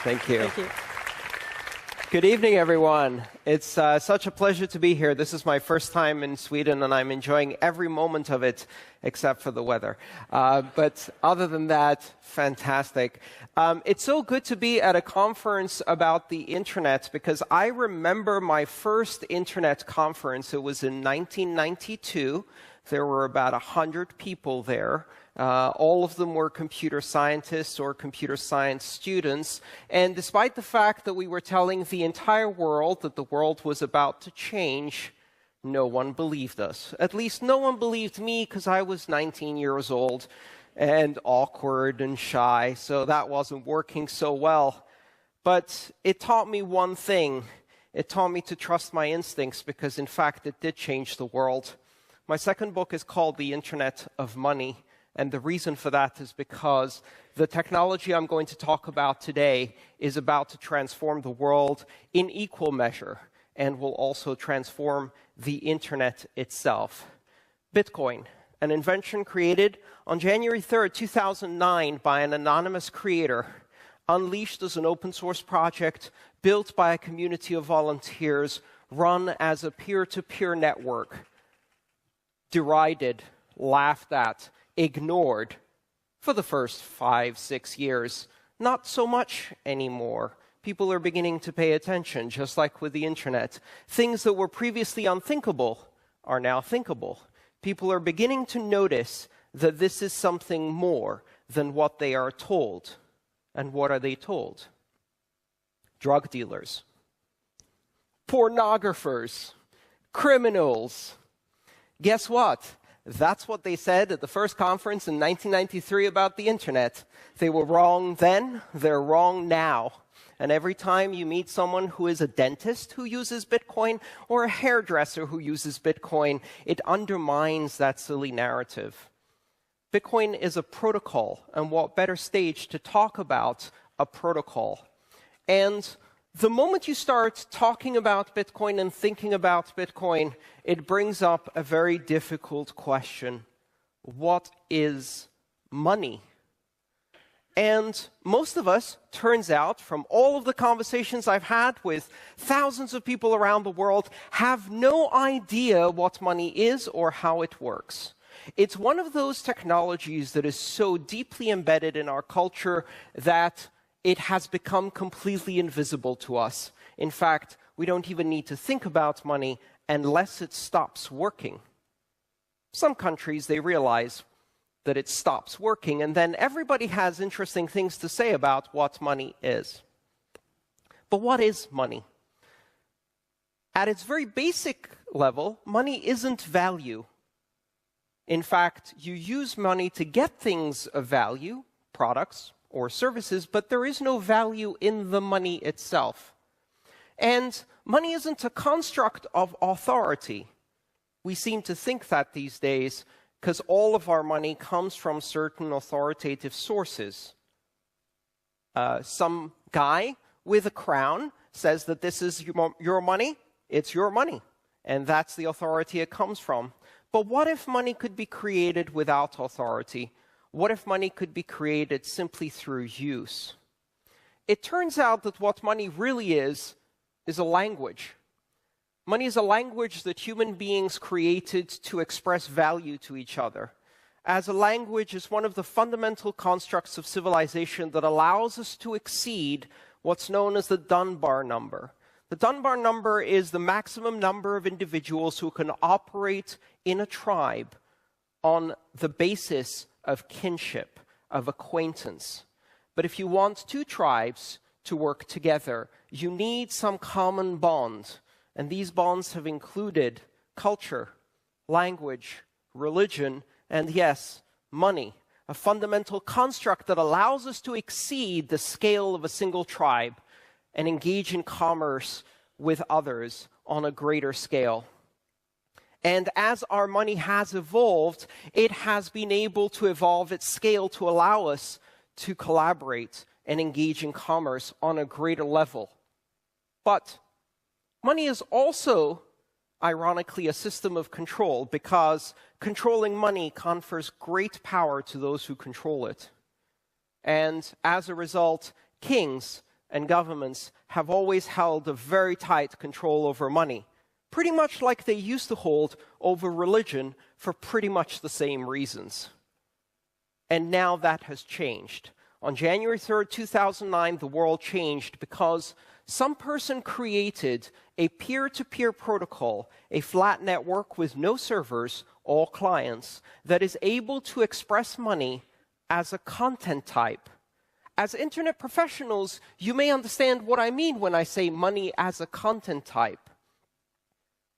Thank you. Thank you. Good evening, everyone. It's such a pleasure to be here. This is my first time in Sweden, and I'm enjoying every moment of it, except for the weather. But other than that, fantastic. It's so good to be at a conference about the internet, because I remember my first internet conference. It was in 1992. There were about 100 people there. All of them were computer scientists or computer science students. And despite the fact that we were telling the entire world that the world was about to change, no one believed us. At least no one believed me, because I was 19 years old and awkward and shy, so that wasn't working so well. But it taught me one thing. It taught me to trust my instincts, because in fact it did change the world. My second book is called The Internet of Money. And the reason for that is because the technology I'm going to talk about today is about to transform the world in equal measure, and will also transform the internet itself. Bitcoin, an invention created on January 3rd, 2009 by an anonymous creator, unleashed as an open source project, built by a community of volunteers, run as a peer-to-peer network, derided, laughed at, ignored for the first 5-6 years. Not so much anymore. People are beginning to pay attention, just like with the internet. Things that were previously unthinkable are now thinkable. People are beginning to notice that this is something more than what they are told. And what are they told? Drug dealers, pornographers, criminals. Guess what? That's what they said at the first conference in 1993 about the internet. They were wrong then, they're wrong now. And every time you meet someone who is a dentist who uses Bitcoin, or a hairdresser who uses Bitcoin, it undermines that silly narrative. Bitcoin is a protocol, and what better stage to talk about a protocol? And the moment you start talking about Bitcoin and thinking about Bitcoin, it brings up a very difficult question. What is money? And most of us, turns out, from all of the conversations I've had with thousands of people around the world, have no idea what money is or how it works. It's one of those technologies that is so deeply embedded in our culture that it has become completely invisible to us. In fact, we don't even need to think about money unless it stops working. Some countries, they realize that it stops working, and then everybody has interesting things to say about what money is. But what is money? At its very basic level, money isn't value. In fact, you use money to get things of value, products or services, but there is no value in the money itself. And money isn't a construct of authority. We seem to think that these days, because all of our money comes from certain authoritative sources. Some guy with a crown says that this is your money, it's your money, and that's the authority it comes from. But what if money could be created without authority? What if money could be created simply through use? It turns out that what money really is a language. Money is a language that human beings created to express value to each other. As a language, is one of the fundamental constructs of civilization that allows us to exceed what's known as the Dunbar number. The Dunbar number is the maximum number of individuals who can operate in a tribe on the basis of kinship, of acquaintance. But if you want two tribes to work together, you need some common bond. And these bonds have included culture, language, religion, and yes, money, a fundamental construct that allows us to exceed the scale of a single tribe and engage in commerce with others on a greater scale. And as our money has evolved, it has been able to evolve its scale to allow us to collaborate and engage in commerce on a greater level. But money is also, ironically, a system of control, because controlling money confers great power to those who control it. And as a result, kings, and governments have always held a very tight control over money, pretty much like they used to hold over religion for pretty much the same reasons. And now that has changed. On January 3rd, 2009, the world changed because some person created a peer-to-peer protocol, a flat network with no servers, all clients, that is able to express money as a content type. As internet professionals, you may understand what I mean when I say money as a content type.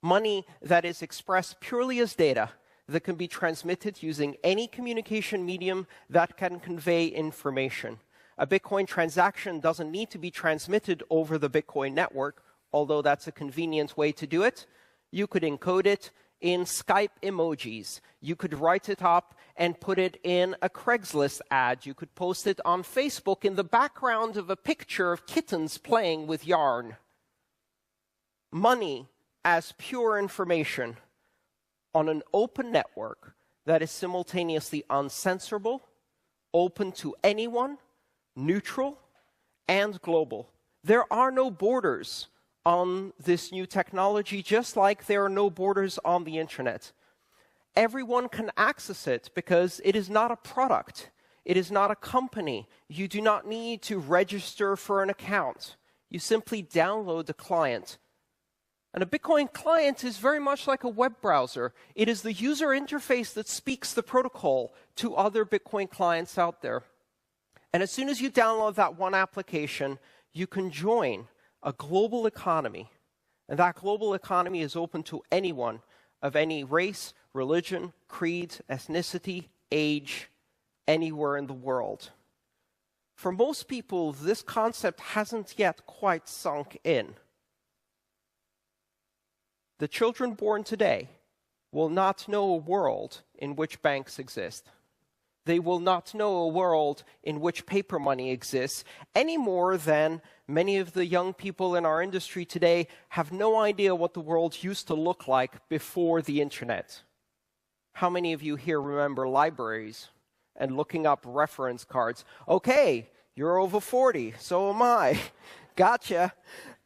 Money that is expressed purely as data, that can be transmitted using any communication medium that can convey information. A Bitcoin transaction doesn't need to be transmitted over the Bitcoin network, although that's a convenient way to do it. You could encode it in Skype emojis. You could write it up and put it in a Craigslist ad. You could post it on Facebook in the background of a picture of kittens playing with yarn. Money as pure information on an open network that is simultaneously uncensorable, open to anyone, neutral, and global. There are no borders on this new technology, just like there are no borders on the internet. Everyone can access it because it is not a product. It is not a company. You do not need to register for an account. You simply download the client. And a Bitcoin client is very much like a web browser. It is the user interface that speaks the protocol to other Bitcoin clients out there. And as soon as you download that one application, you can join a global economy. And that global economy is open to anyone of any race, religion, creed, ethnicity, age, anywhere in the world. For most people, this concept hasn't yet quite sunk in. The children born today will not know a world in which banks exist. They will not know a world in which paper money exists any more than many of the young people in our industry today have no idea what the world used to look like before the internet. How many of you here remember libraries and looking up reference cards? Okay, you're over 40, so am I. Gotcha.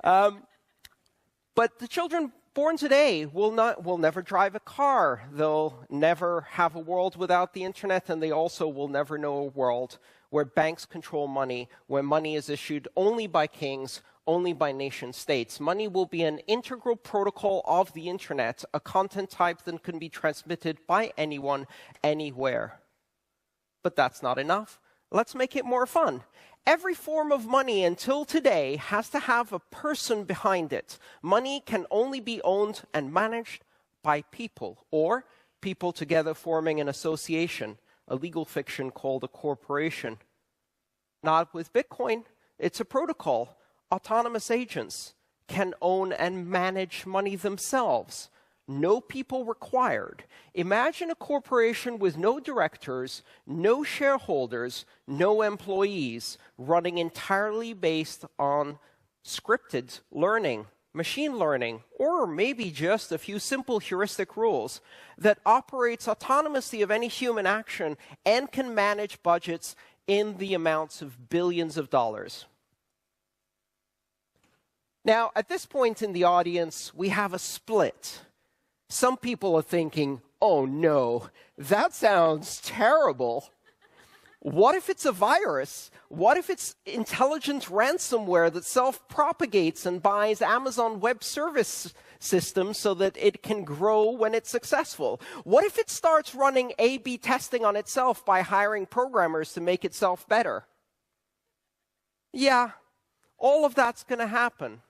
But the children born today will never drive a car. They'll never have a world without the internet, and they also will never know a world where banks control money, where money is issued only by kings, only by nation states. Money will be an integral protocol of the internet, a content type that can be transmitted by anyone, anywhere. But that's not enough. Let's make it more fun. Every form of money until today has to have a person behind it. Money can only be owned and managed by people, or people together forming an association, a legal fiction called a corporation. Not with Bitcoin. It's a protocol. Autonomous agents can own and manage money themselves. No people required. Imagine a corporation with no directors, no shareholders, no employees, running entirely based on scripted learning, machine learning, or maybe just a few simple heuristic rules that operates autonomously of any human action and can manage budgets in the amounts of billions of dollars. Now, at this point in the audience, we have a split. Some people are thinking, oh no, that sounds terrible. What if it's a virus? What if it's intelligent ransomware that self-propagates and buys Amazon Web Service systems so that it can grow when it's successful? What if it starts running A/B testing on itself by hiring programmers to make itself better? Yeah, all of that's going to happen.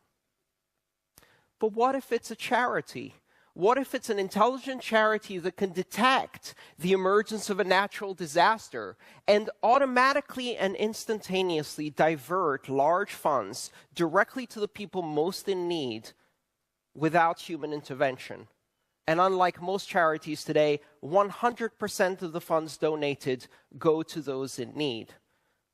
But what if it's a charity? What if it's an intelligent charity that can detect the emergence of a natural disaster and automatically and instantaneously divert large funds directly to the people most in need without human intervention? And unlike most charities today, 100% of the funds donated go to those in need.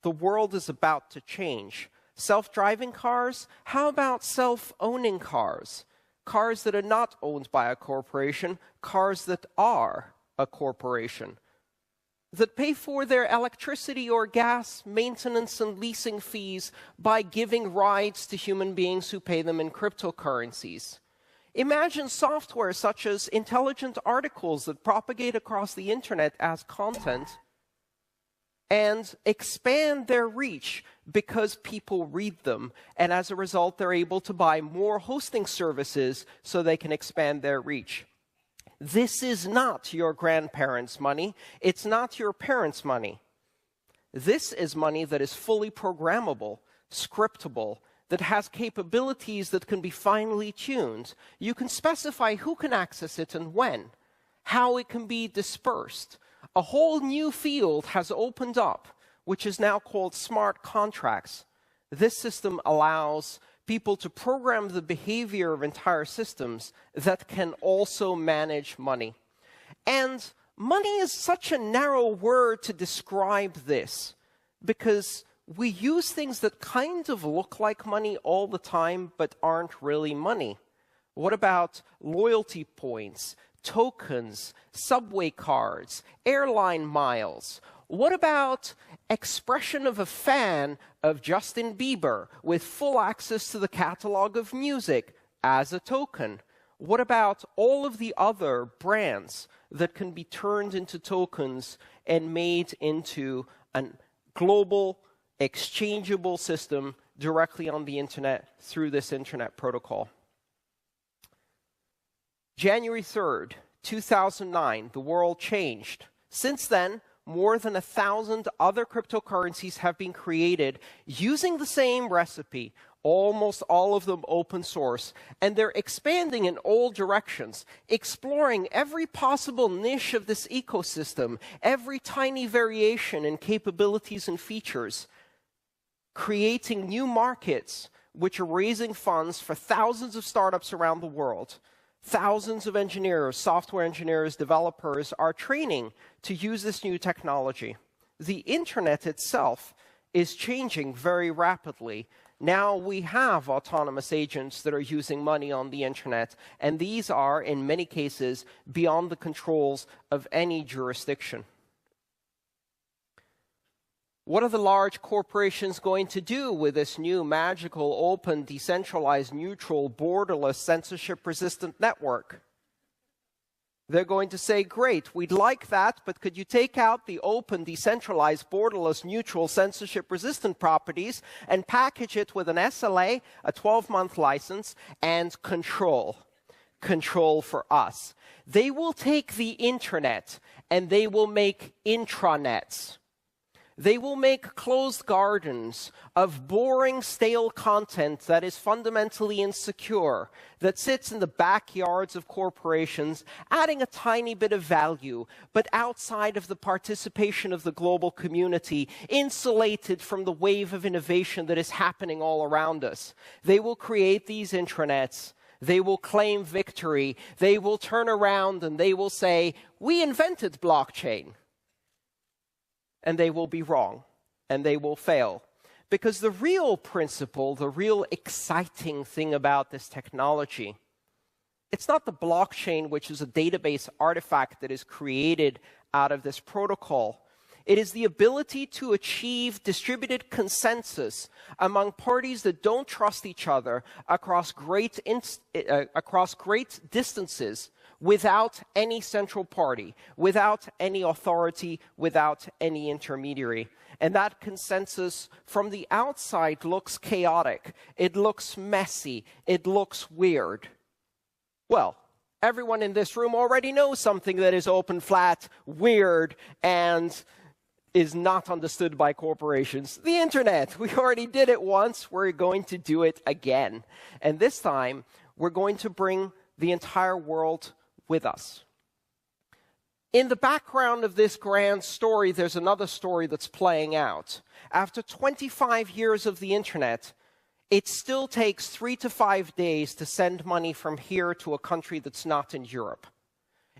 The world is about to change. Self-driving cars? How about self-owning cars? Cars that are not owned by a corporation, cars that are a corporation. that pay for their electricity or gas, maintenance and leasing fees by giving rides to human beings who pay them in cryptocurrencies. Imagine software such as intelligent articles that propagate across the internet as content and expand their reach because people read them, and as a result, they're able to buy more hosting services so they can expand their reach. This is not your grandparents' money. It's not your parents' money. This is money that is fully programmable, scriptable, that has capabilities that can be finely tuned. You can specify who can access it and when, how it can be dispersed. A whole new field has opened up, which is now called smart contracts. This system allows people to program the behavior of entire systems that can also manage money. And money is such a narrow word to describe this, because we use things that kind of look like money all the time, but aren't really money. What about loyalty points, tokens, subway cards, airline miles? What about expression of a fan of Justin Bieber with full access to the catalog of music as a token? What about all of the other brands that can be turned into tokens and made into a global, exchangeable system directly on the internet through this internet protocol? January 3rd, 2009, the world changed. Since then, more than 1,000 other cryptocurrencies have been created using the same recipe, almost all of them open source, and they're expanding in all directions, exploring every possible niche of this ecosystem, every tiny variation in capabilities and features, creating new markets which are raising funds for thousands of startups around the world. Thousands of engineers, software engineers, developers are training to use this new technology. The internet itself is changing very rapidly. Now we have autonomous agents that are using money on the internet, and these are, in many cases, beyond the controls of any jurisdiction. What are the large corporations going to do with this new magical, open, decentralized, neutral, borderless, censorship-resistant network? They're going to say, great, we'd like that, but could you take out the open, decentralized, borderless, neutral, censorship-resistant properties and package it with an SLA, a 12-month license, and control? Control for us. They will take the internet and they will make intranets. They will make closed gardens of boring, stale content that is fundamentally insecure, that sits in the backyards of corporations, adding a tiny bit of value, but outside of the participation of the global community, insulated from the wave of innovation that is happening all around us. They will create these intranets. They will claim victory. They will turn around and they will say, we invented blockchain. And they will be wrong, and they will fail. Because the real principle, the real exciting thing about this technology, it's not the blockchain, which is a database artifact that is created out of this protocol. It is the ability to achieve distributed consensus among parties that don't trust each other across great distances, without any central party, without any authority, without any intermediary. And that consensus from the outside looks chaotic. It looks messy. It looks weird. Well, everyone in this room already knows something that is open, flat, weird, and is not understood by corporations. The internet. We already did it once. We're going to do it again. And this time, we're going to bring the entire world with us. In the background of this grand story, there's another story that's playing out. After 25 years of the internet, it still takes 3 to 5 days to send money from here to a country that's not in Europe.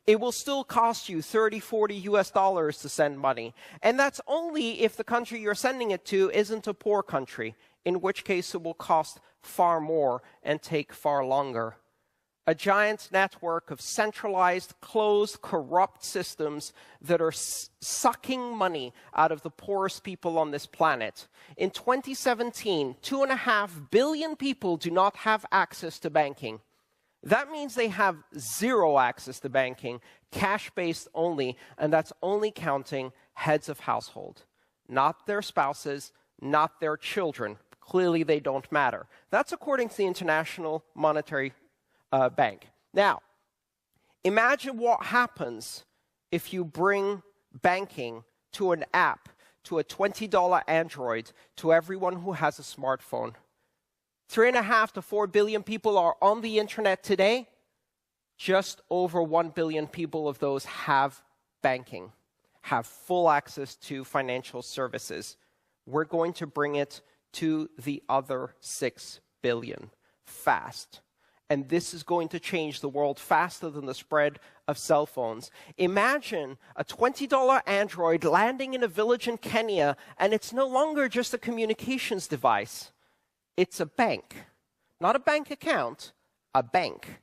It will still cost you $30, $40 to send money. And that's only if the country you're sending it to isn't a poor country, in which case it will cost far more and take far longer. a giant network of centralized, closed, corrupt systems that are sucking money out of the poorest people on this planet. In 2017, 2.5 billion people do not have access to banking. That means they have zero access to banking, cash-based only, and that's only counting heads of household, not their spouses, not their children. Clearly, they don't matter. That's according to the International Monetary Bank. Now, imagine what happens if you bring banking to an app, to a $20 Android, to everyone who has a smartphone. 3.5 to 4 billion people are on the internet today. Just over 1 billion people of those have banking, have full access to financial services. We're going to bring it to the other 6 billion fast. And this is going to change the world faster than the spread of cell phones. Imagine a $20 Android landing in a village in Kenya, and it's no longer just a communications device. It's a bank. Not a bank account, a bank.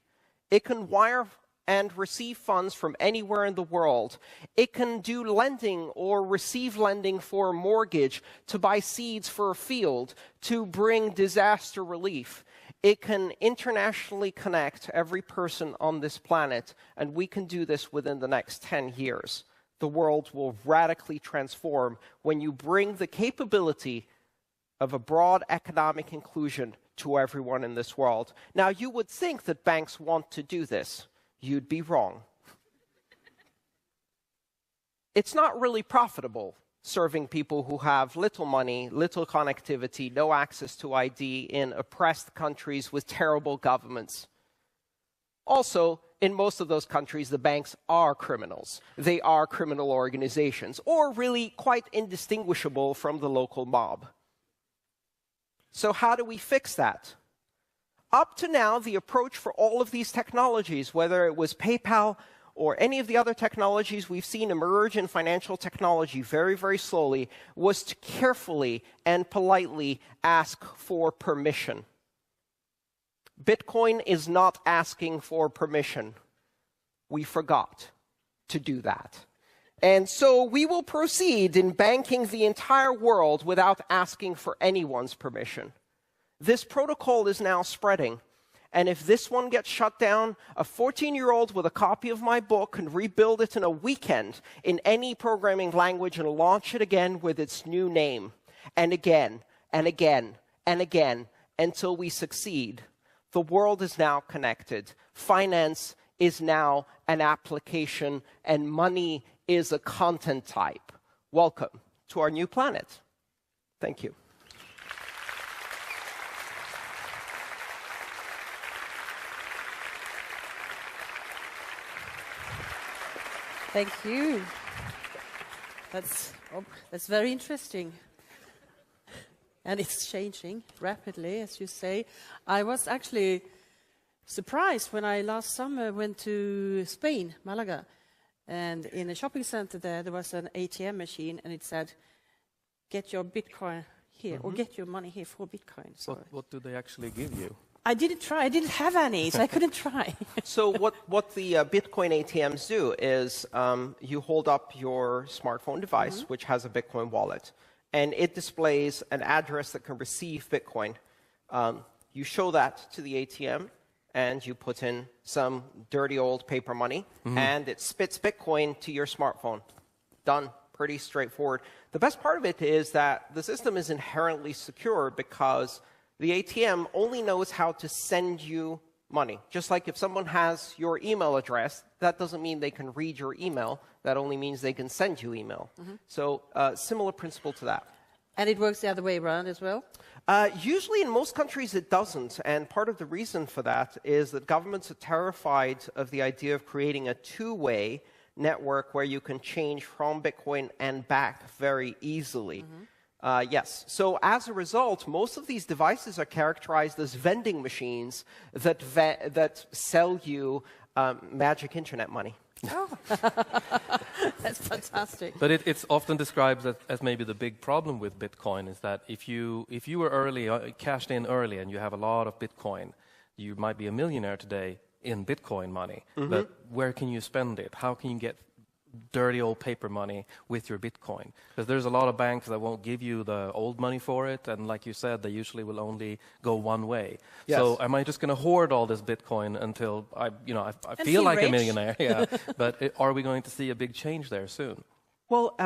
It can wire and receive funds from anywhere in the world. It can do lending or receive lending for a mortgage, to buy seeds for a field, to bring disaster relief. It can internationally connect every person on this planet, and we can do this within the next 10 years. The world will radically transform when you bring the capability of a broad economic inclusion to everyone in this world. Now, you would think that banks want to do this. You'd be wrong. It's not really profitable serving people who have little money, little connectivity, no access to ID in oppressed countries with terrible governments. Also, in most of those countries, the banks are criminals. They are criminal organizations, or really quite indistinguishable from the local mob. So how do we fix that? Up to now, the approach for all of these technologies, whether it was PayPal or any of the other technologies we've seen emerge in financial technology very, very slowly, was to carefully and politely ask for permission. Bitcoin is not asking for permission. We forgot to do that. And so we will proceed in banking the entire world without asking for anyone's permission. This protocol is now spreading. And if this one gets shut down, a 14-year-old with a copy of my book can rebuild it in a weekend in any programming language and launch it again with its new name. And again, and again, and again, until we succeed. The world is now connected. Finance is now an application, and money is a content type. Welcome to our new planet. Thank you. Thank you. That's very interesting. And it's changing rapidly, as you say. I was actually surprised when I last summer went to Spain, Malaga. And in a shopping center there was an ATM machine, and it said, get your Bitcoin here, or get your money here for Bitcoin. So what do they actually give you? I didn't try. I didn't have any, so I couldn't try. So what the Bitcoin ATMs do is you hold up your smartphone device, which has a Bitcoin wallet, and it displays an address that can receive Bitcoin. You show that to the ATM, and you put in some dirty old paper money, and it spits Bitcoin to your smartphone. Done. Pretty straightforward. The best part of it is that the system is inherently secure because the ATM only knows how to send you money. Just like if someone has your email address, that doesn't mean they can read your email. That only means they can send you email. So similar principle to that. And it works the other way around as well? Usually in most countries it doesn't. And part of the reason for that is that governments are terrified of the idea of creating a two-way network where you can change from Bitcoin and back very easily. Yes. So as a result, most of these devices are characterized as vending machines that sell you magic internet money. Oh, that's fantastic. But it's often described as maybe the big problem with Bitcoin is that if you were early, cashed in early, and you have a lot of Bitcoin, you might be a millionaire today in Bitcoin money, but where can you spend it? How can you get dirty old paper money with your Bitcoin? Because there's a lot of banks that won't give you the old money for it, and like you said, they usually will only go one way. Yes. So am I just going to hoard all this Bitcoin until I feel like rich. a millionaire? Yeah. But are we going to see a big change there soon? Well,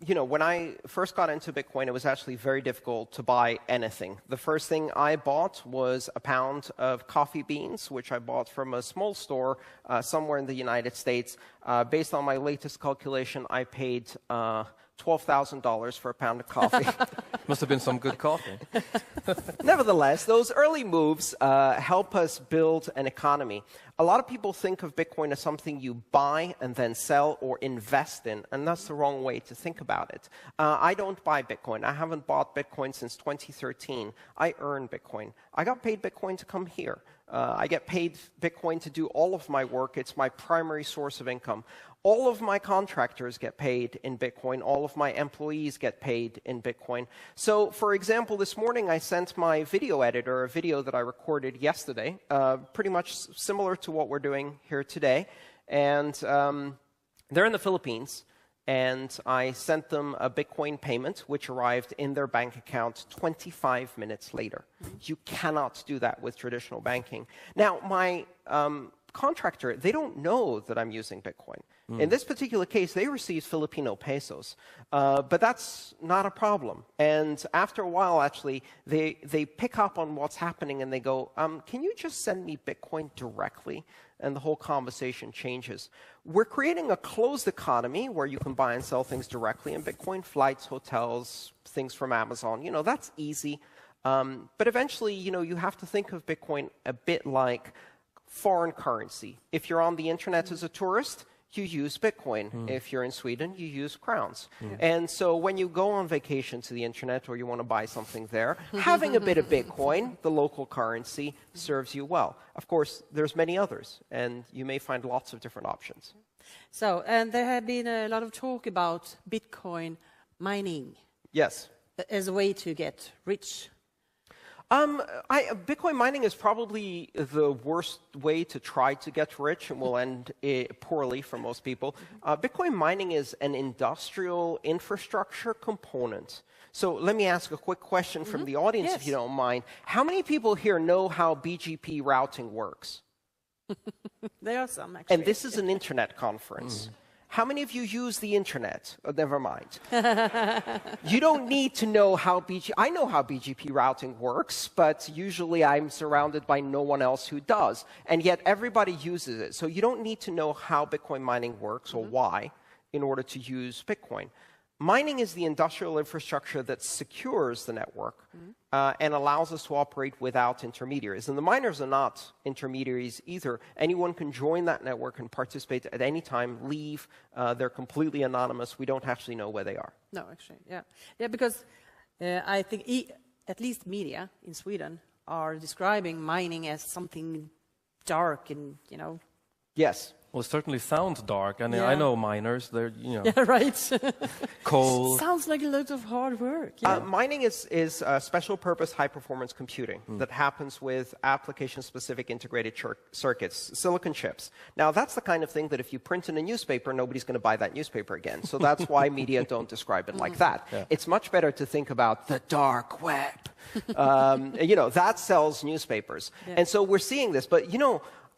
when I first got into Bitcoin, it was actually very difficult to buy anything. The first thing I bought was a pound of coffee beans, which I bought from a small store somewhere in the United States. Based on my latest calculation, I paid $12,000 for a pound of coffee. Must have been some good coffee. Nevertheless, those early moves help us build an economy. A lot of people think of Bitcoin as something you buy and then sell or invest in, and that's the wrong way to think about it. I don't buy Bitcoin. I haven't bought Bitcoin since 2013. I earn Bitcoin. I got paid Bitcoin to come here. I get paid Bitcoin to do all of my work. It's my primary source of income. All of my contractors get paid in Bitcoin. All of my employees get paid in Bitcoin. So, for example, this morning I sent my video editor a video that I recorded yesterday, pretty much similar to what we're doing here today. And they're in the Philippines. And I sent them a Bitcoin payment, which arrived in their bank account 25 minutes later. You cannot do that with traditional banking. Now, my contractor, they don't know that I'm using Bitcoin. In this particular case, they received Filipino pesos. But that's not a problem. And after a while, actually, they pick up on what's happening and they go, can you just send me Bitcoin directly? And the whole conversation changes. We're creating a closed economy where you can buy and sell things directly in Bitcoin, flights, hotels, things from Amazon. That's easy. But eventually, you have to think of Bitcoin a bit like foreign currency. If you're on the internet as a tourist, you use Bitcoin. If you're in Sweden, you use crowns. And so when you go on vacation to the internet or you want to buy something there, having a bit of Bitcoin, the local currency, serves you well. Of course, there's many others, and you may find lots of different options. So, and there have been a lot of talk about Bitcoin mining. Yes. As a way to get rich. Bitcoin mining is probably the worst way to try to get rich and will end poorly for most people. Bitcoin mining is an industrial infrastructure component. So let me ask a quick question from the audience, if you don't mind. How many people here know how BGP routing works? There are some, actually. And this is an internet conference. How many of you use the internet? Oh, never mind. You don't need to know how I know how BGP routing works, but usually I'm surrounded by no one else who does. And yet everybody uses it. So you don't need to know how Bitcoin mining works or why in order to use Bitcoin. Mining is the industrial infrastructure that secures the network and allows us to operate without intermediaries. And the miners are not intermediaries either. Anyone can join that network and participate at any time, leave. They're completely anonymous. We don't actually know where they are. No, actually, yeah. Yeah, because I think at least media in Sweden are describing mining as something dark and, Yes. Well, it certainly sounds dark. And I know miners. They're, Yeah, right. coal. Sounds like a lot of hard work. Yeah. Mining is special purpose high performance computing that happens with application specific integrated circuits, silicon chips. Now, that's the kind of thing that if you print in a newspaper, nobody's going to buy that newspaper again. So that's why media don't describe it like that. Yeah. It's much better to think about the dark web. That sells newspapers. Yeah. And so we're seeing this. But,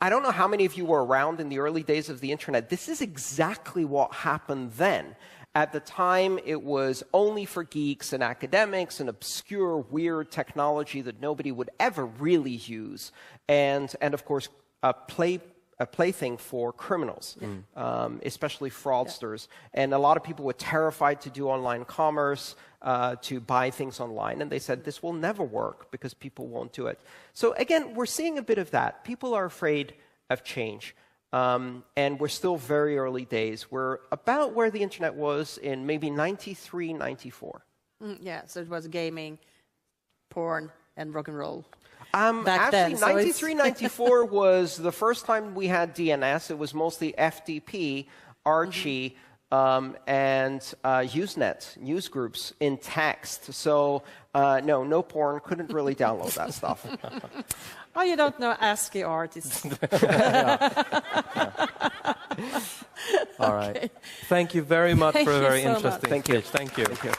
I don't know how many of you were around in the early days of the internet. This is exactly what happened then. At the time, it was only for geeks and academics and obscure, weird technology that nobody would ever really use. And of course, a plaything for criminals, especially fraudsters. Yeah. And a lot of people were terrified to do online commerce, to buy things online. And they said, this will never work because people won't do it. So again, we're seeing a bit of that. People are afraid of change. And we're still very early days. We're about where the internet was in maybe 93, 94. Yeah, so it was gaming, porn, and rock and roll. Actually, 93, 94 was the first time we had DNS. It was mostly FTP, Archie, and Usenet, news groups in text. So no porn, couldn't really download that stuff. Oh, you don't know ASCII artists. All right. Thank you very much for a very so interesting Thank you. speech. Thank you. Thank you.